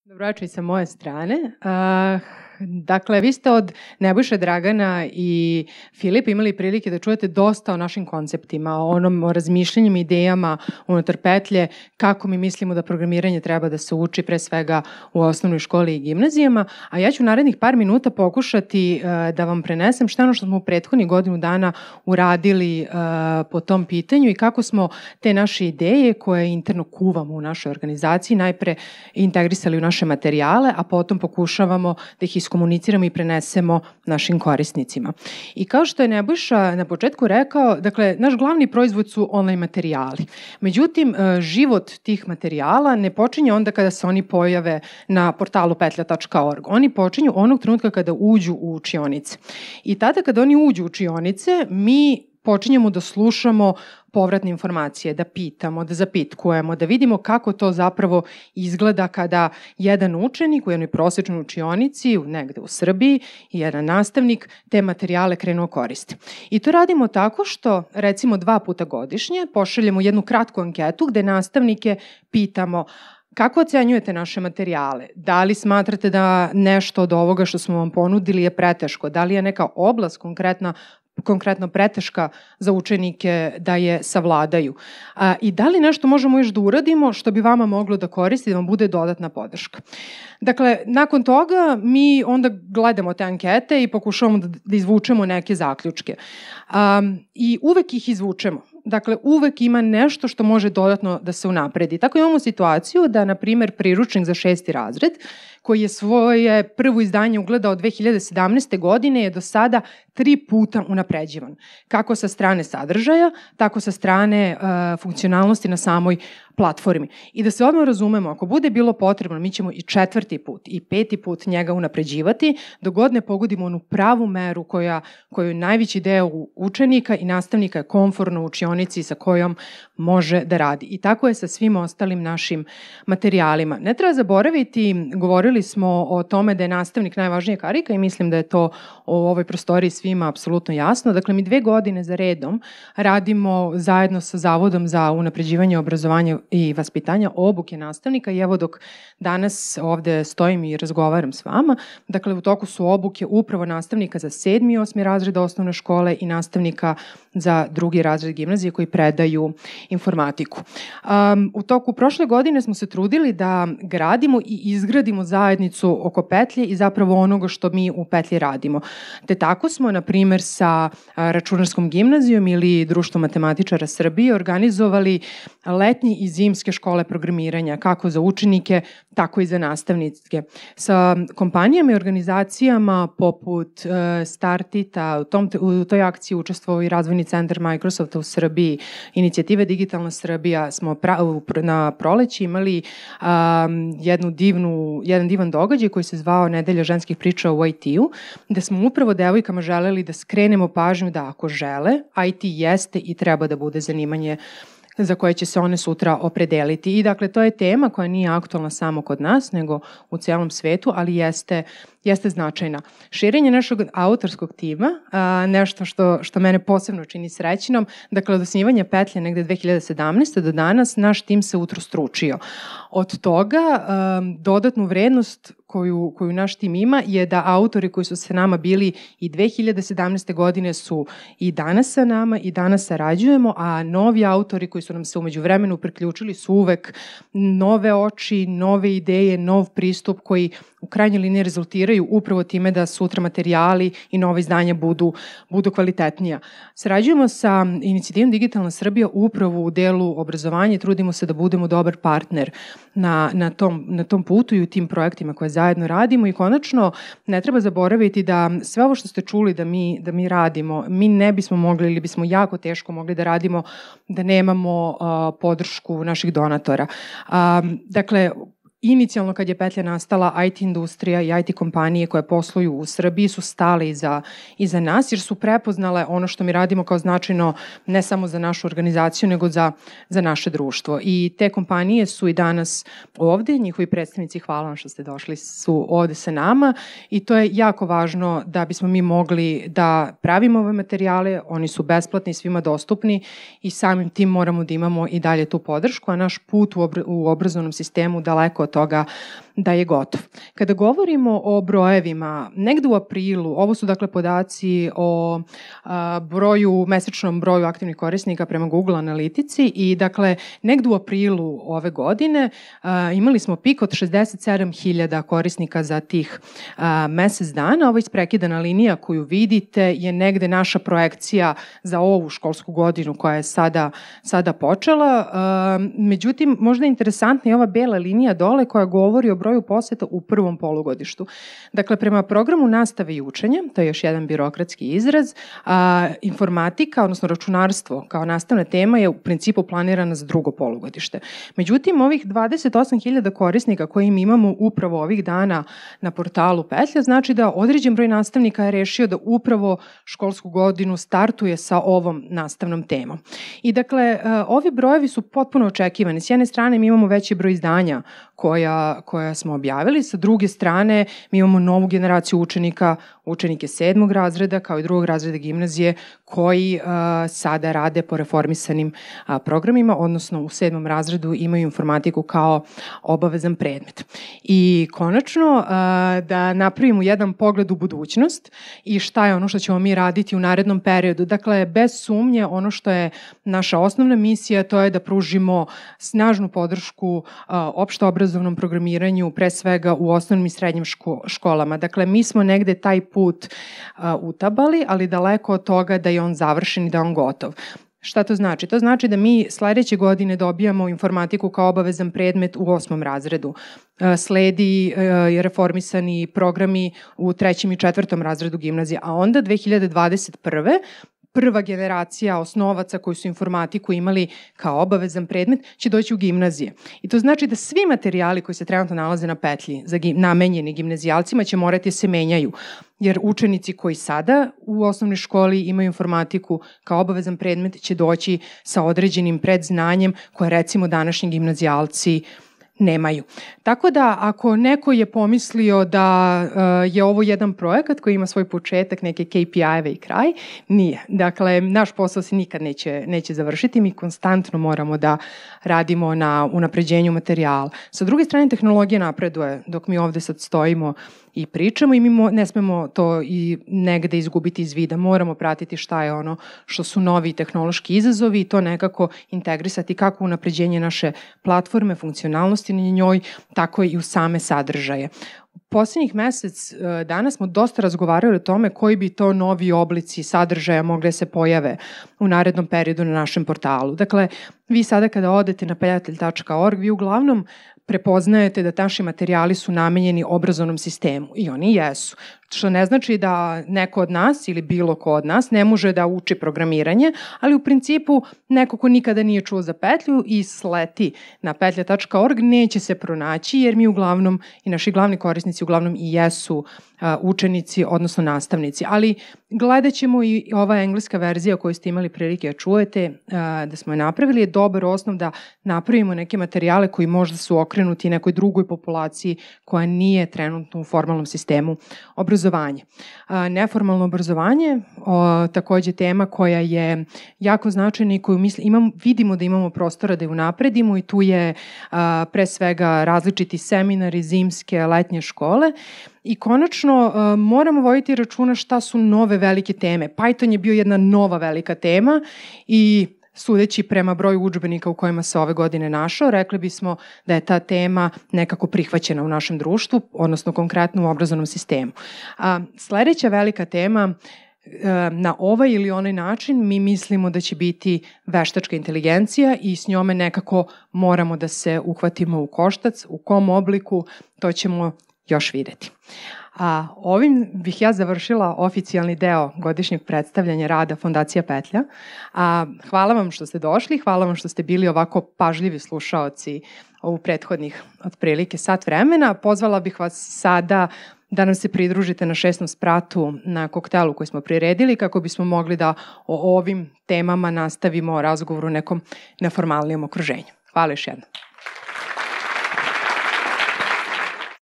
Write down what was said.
Dobroveče i sa moje strane. Dakle, vi ste od Nebojše, Dragana i Filipa imali prilike da čujete dosta o našim konceptima, o razmišljanjima, idejama unutar petlje, kako mi mislimo da programiranje treba da se uči pre svega u osnovnoj školi i gimnazijama, a ja ću narednih par minuta pokušati da vam prenesem šta ono što smo u prethodnih godinu dana uradili po tom pitanju i kako smo te naše ideje koje interno kuvamo u našoj organizaciji najpre integrisali u naše materijale, a potom pokušavamo da ih iskomuniciramo i prenesemo našim korisnicima. I kao što je Nebojša na početku rekao, dakle, naš glavni proizvod su online materijali. Međutim, život tih materijala ne počinje onda kada se oni pojave na portalu petlja.org. Oni počinju onog trenutka kada uđu u učionice. I tada kada oni uđu u učionice, mi počinjemo da slušamo povratne informacije, da pitamo, da zapitkujemo, da vidimo kako to zapravo izgleda kada jedan učenik u jednoj prosečnoj učionici, negde u Srbiji, i jedan nastavnik te materijale krenuo koriste. I to radimo tako što, recimo 2 puta godišnje, pošaljemo jednu kratku anketu gde nastavnike pitamo kako ocenjujete naše materijale? Da li smatrate da nešto od ovoga što smo vam ponudili je preteško? Da li je neka oblast konkretno preteška za učenike da je savladaju? I da li nešto možemo još da uradimo što bi vama moglo da koristi, da vam bude dodatna podrška? Dakle, nakon toga mi onda gledamo te ankete i pokušavamo da izvučemo neke zaključke. I uvek ih izvučemo. Dakle, uvek ima nešto što može dodatno da se unapredi. Tako imamo situaciju da, na primer, priručnik za 6. razred, koji je svoje prvo izdanje ugledao 2017. godine, je do sada 3 puta unapređivan. Kako sa strane sadržaja, tako sa strane funkcionalnosti na samoj platformi. I da se odmah razumemo, ako bude bilo potrebno, mi ćemo i 4. put i 5. put njega unapređivati, dok god ne pogodimo onu pravu meru koju najveći deo učenika i nastavnika je komforno u učionici sa kojom može da radi. I tako je sa svim ostalim našim materijalima. Ne treba zaboraviti, govorili smo o tome da je nastavnik najvažnija karika i mislim da je to u ovoj prostoriji svima apsolutno jasno. Dakle, mi 2 godine za redom radimo zajedno sa Zavodom za unapređivanje obrazovanja i vaspitanja obuke nastavnika i evo dok danas ovde stojim i razgovaram s vama, dakle u toku su obuke upravo nastavnika za 7. i 8. razred osnovne škole i nastavnika za 2. razred gimnazije koji predaju informatiku. U toku prošle godine smo se trudili da gradimo i izgradimo zajednicu oko petlje i zapravo onoga što mi u petlji radimo. Te tako smo, na primer, sa Računarskom gimnazijom ili Društvom matematičara Srbije organizovali letnje i zimske škole programiranja, kako za učenike, tako i za nastavnike. Sa kompanijama i organizacijama poput Startita, u toj akciji učestvovao i Razvojni centar Microsofta u Srbiji, inicijative Digitalna Srbija, smo na proleći imali jedan divan događaj koji se zvao Nedelja ženskih priča u IT-u, gde smo upravo devojkama želeli da skrenemo pažnju da ako žele, IT jeste i treba da bude zanimanje za koje će se one sutra opredeliti. I dakle, to je tema koja nije aktualna samo kod nas, nego u celom svetu, ali jeste značajna. Širenje našeg autorskog tima, nešto što mene posebno čini srećnom, dakle, od osnivanja petlje negde 2017. do danas, naš tim se utrostručio. Od toga, dodatnu vrednost koju naš tim ima je da autori koji su sa nama bili i 2017. godine su i danas sa nama i danas sarađujemo, a novi autori koji su nam se umeđu vremenu priključili su uvek nove oči, nove ideje, nov pristup koji u krajnjoj liniji rezultiraju upravo time da sutra materijali i nove izdanja budu kvalitetnija. Sarađujemo sa inicijativom Digitalna Srbija upravo u delu obrazovanja i trudimo se da budemo dobar partner na tom putu i u tim projektima koje zajedno radimo i konačno ne treba zaboraviti da sve ovo što ste čuli da mi radimo, mi ne bismo mogli ili bismo jako teško mogli da radimo da nemamo podršku naših donatora. Dakle, inicijalno kad je petlja nastala, IT industrija i IT kompanije koje posluju u Srbiji su stale iza nas jer su prepoznale ono što mi radimo kao značajno ne samo za našu organizaciju nego za naše društvo. I te kompanije su i danas ovde, njihovi predstavnici, hvala vam što ste došli, su ovde sa nama i to je jako važno da bismo mi mogli da pravimo ove materijale, oni su besplatni, svima dostupni i samim tim moramo da imamo i dalje tu podršku, a naš put u obrazovnom sistemu daleko od toga da je gotov. Kada govorimo o brojevima, negde u aprilu, ovo su dakle podaci o mesečnom broju aktivnih korisnika prema Google analitici i dakle negde u aprilu ove godine imali smo pik od 67.000 korisnika za tih mesec dana. Ova isprekidana linija koju vidite je negde naša projekcija za ovu školsku godinu koja je sada počela. Međutim, možda je interesantna i ova bela linija dole koja govori o broju poseta u prvom polugodištu. Dakle, prema programu nastave i učenja, to je još jedan birokratski izraz, informatika, odnosno računarstvo kao nastavna tema je u principu planirana za drugo polugodište. Međutim, ovih 28.000 korisnika koje imamo upravo ovih dana na portalu Petlja, znači da određen broj nastavnika je rešio da upravo školsku godinu startuje sa ovom nastavnom temom. I dakle, ovi brojevi su potpuno očekivani. S jedne strane mi imamo veći broj izdanja koja smo objavili, sa druge strane mi imamo novu generaciju učenike 7. razreda kao i 2. razreda gimnazije koji sada rade po reformisanim programima, odnosno u 7. razredu imaju informatiku kao obavezan predmet. I konačno da napravimo jedan pogled u budućnost i šta je ono što ćemo mi raditi u narednom periodu. Dakle, bez sumnje ono što je naša osnovna misija to je da pružimo snažnu podršku opštoobrazovnom programiranju, pre svega u osnovnim i srednjim školama. Dakle, mi smo negde taj put utabali, ali daleko od toga da je on završen i da je on gotov. Šta to znači? To znači da mi sledeće godine dobijamo informatiku kao obavezan predmet u 8. razredu. Sledi reformisani programi u 3. i 4. razredu gimnazije, a onda 2021. prva generacija osnovaca koji su informatiku imali kao obavezan predmet će doći u gimnazije. I to znači da svi materijali koji se trenutno nalaze na Petlji namenjeni gimnazijalcima će morati se menjaju. Jer učenici koji sada u osnovnoj školi imaju informatiku kao obavezan predmet će doći sa određenim predznanjem koje recimo današnji gimnazijalci nemaju. Tako da ako neko je pomislio da je ovo jedan projekat koji ima svoj početak, neke KPI-eve i kraj, nije. Dakle, naš posao se nikad neće završiti, mi konstantno moramo da radimo na unapređenju materijala. Sa druge strane, tehnologija napreduje dok mi ovde sad stojimo i pričamo i mi ne smemo to i negde izgubiti iz vida. Moramo pratiti šta je ono što su novi tehnološki izazovi i to nekako integrisati kako unapređenje naše platforme, funkcionalnosti na njoj, tako i u same sadržaje. Poslednjih mesec dana smo dosta razgovarali o tome koji bi to novi oblici sadržaja mogli se pojave u narednom periodu na našem portalu. Dakle, vi sada kada odete na peljatelj.org, vi uglavnom prepoznajete da naši materijali su namenjeni obrazovnom sistemu i oni jesu. Što ne znači da neko od nas ili bilo ko od nas ne može da uči programiranje, ali u principu neko ko nikada nije čuo za Petlju i sleti na petlja.org neće se pronaći jer mi uglavnom i naši glavni korisnici uglavnom i jesu učenici, odnosno nastavnici. Ali gledat ćemo i ova engleska verzija koju ste imali prilike da čujete, da smo je napravili, je dobar osnov da napravimo neke materijale koji možda su okrenuti nekoj drugoj populaciji koja nije trenutno u formalnom sistemu obrazovanja. Neformalno obrazovanje, takođe tema koja je jako značajna i koju vidimo da imamo prostora da je unapredimo i tu je pre svega različiti seminari, zimske, letnje škole. I konačno moramo voditi računa šta su nove velike teme. Python je bio jedna nova velika tema i sudeći prema broju udžbenika u kojima se ove godine našao, rekli bismo da je ta tema nekako prihvaćena u našem društvu, odnosno konkretno u obrazovnom sistemu. Sledeća velika tema na ovaj ili onaj način mi mislimo da će biti veštačka inteligencija i s njome nekako moramo da se uhvatimo u koštac, u kom obliku, to ćemo još videti. Ovim bih ja završila oficijalni deo godišnjeg predstavljanja rada Fondacija Petlja. Hvala vam što ste došli, hvala vam što ste bili ovako pažljivi slušaoci ovu prethodnih otprilike sat vremena. Pozvala bih vas sada da nam se pridružite na 6. spratu na koktelu koji smo priredili kako bismo mogli da o ovim temama nastavimo razgovor u nekom neformalnijem okruženju. Hvala još jednom.